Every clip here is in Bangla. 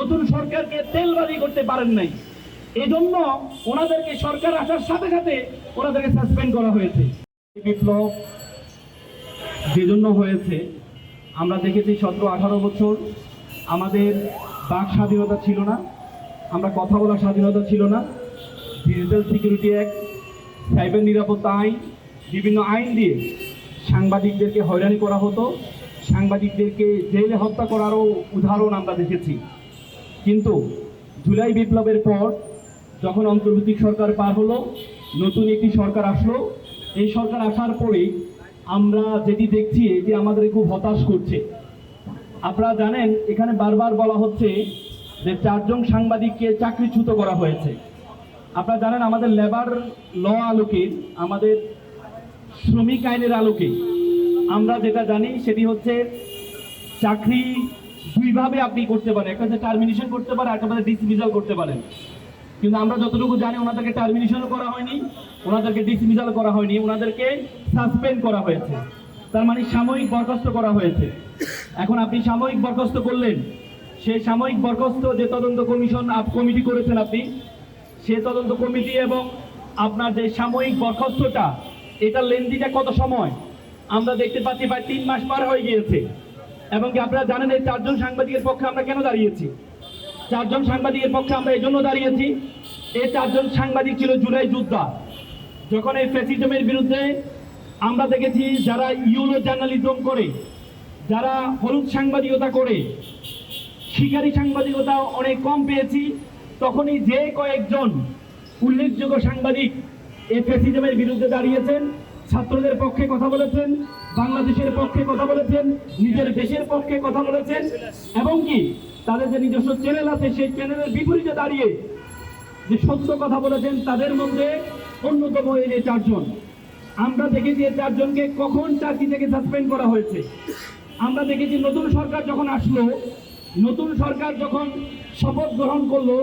নতুন সরকারকে তেলবাজি করতে পারেন নাই। এজন্য ওনাদেরকে সরকার আসার সাথে সাথে ওনাদেরকে সাসপেন্ড করা হয়েছে। বিপ্লব যেজন্য হয়েছে, আমরা দেখেছি 17-18 বছর আমাদের বাক স্বাধীনতা ছিল না, আমরা কথা বলার স্বাধীনতা ছিল না। ডিজিটাল সিকিউরিটি অ্যাক্ট, সাইবার নিরাপত্তা আইন, বিভিন্ন আইন দিয়ে সাংবাদিকদেরকে হয়রানি করা হতো, সাংবাদিকদেরকে জেলে হত্যা করারও উদাহরণ আমরা দেখেছি। কিন্তু জুলাই বিপ্লবের পর যখন অন্তর্বর্তী সরকার পার হলো, নতুন একটি সরকার আসলো, এই সরকার আসার পরে আমরা যেটি দেখছি যে আমাদের খুব হতাশ করছে। আপনারা জানেন এখানে বারবার বলা হচ্ছে যে 4 জন সাংবাদিককে চাকরিচ্যুত করা হয়েছে। আপনারা জানেন আমাদের লেবার ল আলোকে, আমাদের শ্রমিক আইনের আলোকে আমরা যেটা জানি সেটি হচ্ছে চাকরি দুইভাবে আপনি করতে পারেন, একটা হচ্ছে টার্মিনেশন করতে পারেন, একটা হচ্ছে ডিসমিসাল করতে পারেন। কিন্তু আমরা যতটুকু জানি ওনাদেরকে টার্মিনেশনও করা হয়নি, ওনাদেরকে ডিসমিসাল করা হয়নি, ওনাদেরকে সাসপেন্ড করা হয়েছে। তার মানে সাময়িক বরখাস্ত করা হয়েছে। এখন আপনি সাময়িক বরখাস্ত করলেন, সেই সাময়িক বরখাস্ত যে তদন্ত কমিটি করেছেন আপনি, সে তদন্ত কমিটি এবং আপনার যে সাময়িক বরখাস্তটা, এটা লেনদিটা কত সময় আমরা দেখতে পাচ্ছি, প্রায় 3 মাস পার হয়ে গিয়েছে। এবং কি আপনারা জানেন এই 4 জন সাংবাদিকের পক্ষে আমরা কেন দাঁড়িয়েছি? 4 জন সাংবাদিকের পক্ষে আমরা এই জন্য দাঁড়িয়েছি, এই 4 জন সাংবাদিক ছিল জুলাই যোদ্ধা। যখন এই ফ্যাসিজমের বিরুদ্ধে আমরা দেখেছি যারা ইউলো জার্নালিজম করে, যারা হলুদ সাংবাদিকতা করে, শিকারী সাংবাদিকতা অনেক কম পেয়েছি, তখনই যে কয়েকজন উল্লেখযোগ্য সাংবাদিক এই ফ্যাসিজমের বিরুদ্ধে দাঁড়িয়েছেন, ছাত্রদের পক্ষে কথা বলেছেন, বাংলাদেশের পক্ষে কথা বলেছেন, নিজের দেশের পক্ষে কথা বলেছেন, এবং কি তাদের যে নিজস্ব চ্যানেল আছে সেই চ্যানেলের বিপরীতে দাঁড়িয়ে যে সত্য কথা বলেছেন, তাদের মধ্যে অন্যতম এই 4 জন। আমরা দেখেছি এই 4 জনকে কখন চাকরি থেকে সাসপেন্ড করা হয়েছে। আমরা দেখেছি নতুন সরকার যখন আসলো, নতুন সরকার যখন শপথ গ্রহণ করলো,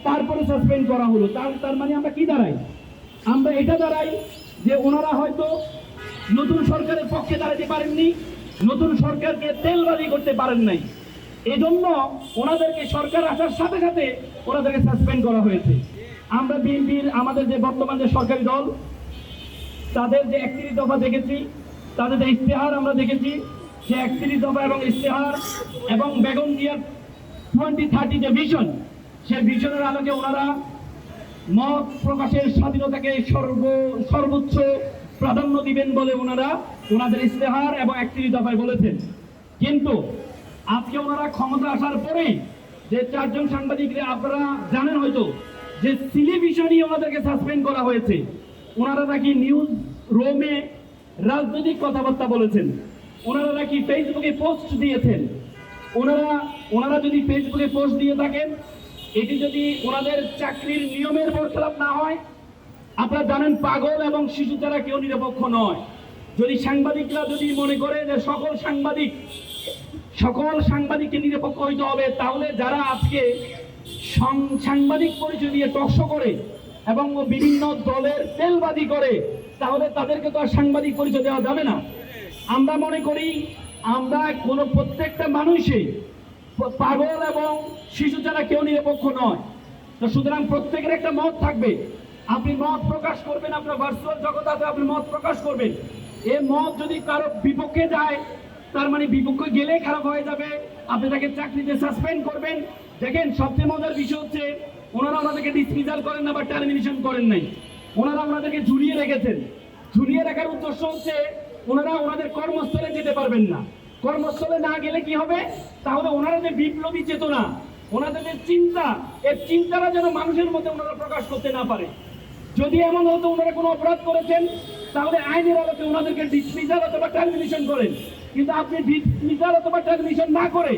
তারপরে সাসপেন্ড করা হলো। তার মানে আমরা কি দাঁড়াই? আমরা এটা দাঁড়াই যে ওনারা হয়তো নতুন সরকারের পক্ষে দাঁড়াতে পারেননি, নতুন সরকারকে তেলবাজি করতে পারেন নাই। এজন্য ওনাদেরকে সরকার আসার সাথে সাথে ওনাদেরকে সাসপেন্ড করা হয়েছে। আমরা বিএনপির আমাদের যে বর্তমান যে সরকারি দল, তাদের যে 31 দফা দেখেছি, তাদের যে ইশতেহার আমরা দেখেছি, যে 31 দফা এবং ইশতেহার এবং বেগম জিয়ার 2030 যে ভিশন, সেই ভিশনের আলোকে ওনারা মত প্রকাশের স্বাধীনতাকে সর্বোচ্চ প্রাধান্য দিবেন বলে ওনারা ওনাদের ইশতেহার এবং 31 দফায় বলেছেন। কিন্তু আজকে ওনারা ক্ষমতা আসার পরে যে 4 জন সাংবাদিকরা, আপনারা জানেন হয়তো যে টেলিভিশনই ওনাদেরকে সাসপেন্ড করা হয়েছে। ওনারা নাকি নিউজ রুমে রাজনৈতিক কথাবার্তা বলেছেন, ওনারা নাকি ফেসবুকে পোস্ট দিয়েছেন। ওনারা যদি ফেসবুকে পোস্ট দিয়ে থাকেন, এটি যদি ওনাদের চাকরির নিয়মের বরখেলাপ না হয়, আপনারা জানেন পাগল এবং শিশু ছাড়া কেউ নিরপেক্ষ নয়। যদি সাংবাদিকরা যদি মনে করে যে সকল সাংবাদিককে নিরপেক্ষ হইতে হবে, তাহলে যারা আজকে সাংবাদিক পরিচয় দিয়ে টকশো করে এবং বিভিন্ন দলের তেলবাজি করে, তাহলে তাদেরকে তো আর সাংবাদিক পরিচয় দেওয়া যাবে না। আমরা মনে করি আমরা প্রত্যেকটা মানুষই পাগল এবং শিশু ছাড়া কেউ নিরপেক্ষ নয়। তো সুতরাং প্রত্যেকের একটা মত থাকবে, আপনি মত প্রকাশ করবেন, আপনার ভার্চুয়াল জগৎ আছে, আপনি মত প্রকাশ করবেন। এই মত যদি কারো বিপক্ষে যায়, তার মানে বিপক্ষে গেলে খারাপ হয়ে যাবে, আপনি তাকে চাকরিতে সাসপেন্ড করবেন। দেখেন সবচেয়ে মজার বিষয় হচ্ছে ওনারা ওনাদেরকে ডিসমিসাল করেন না বা টার্মিনেশন করেন নাই, ওনারা ওনাদেরকে ঝুলিয়ে রেখেছেন। ঝুলিয়ে রাখার উদ্দেশ্য হচ্ছে ওনারা ওনাদের কর্মস্থলে যেতে পারবেন না। কর্মস্থলে না গেলে কি হবে? তাহলে ওনারা যে বিপ্লবী চেতনা, ওনাদের যে চিন্তা, এই চিন্তাটা যেন মানুষের মধ্যে ওনারা প্রকাশ করতে না পারে। যদি এমন হতো ওনারা কোনো অপরাধ করেছেন, তাহলে আইনের আলোকে ওনাদেরকে ডিসমিসাল অথবা টার্মিনেশন করেন। কিন্তু আপনি ডিসমিসাল অথবা টার্মিনেশন না করে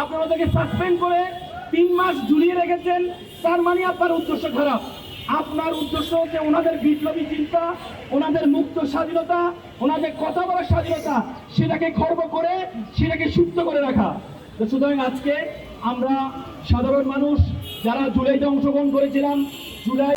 আপনি ওদেরকে সাসপেন্ড করে 3 মাস ঝুলিয়ে রেখেছেন। তার মানে আপনার উদ্দেশ্য খারাপ। আপনার উদ্দেশ্য হচ্ছে ওনাদের বিপ্লবী চিন্তা, ওনাদের মুক্ত স্বাধীনতা, ওনাদের কথা বলার স্বাধীনতা, সেটাকে খর্ব করে, সেটাকে সুপ্ত করে রাখা। তো সুতরাং আজকে আমরা সাধারণ মানুষ যারা জুলাইতে অংশগ্রহণ করেছিলাম, জুলাই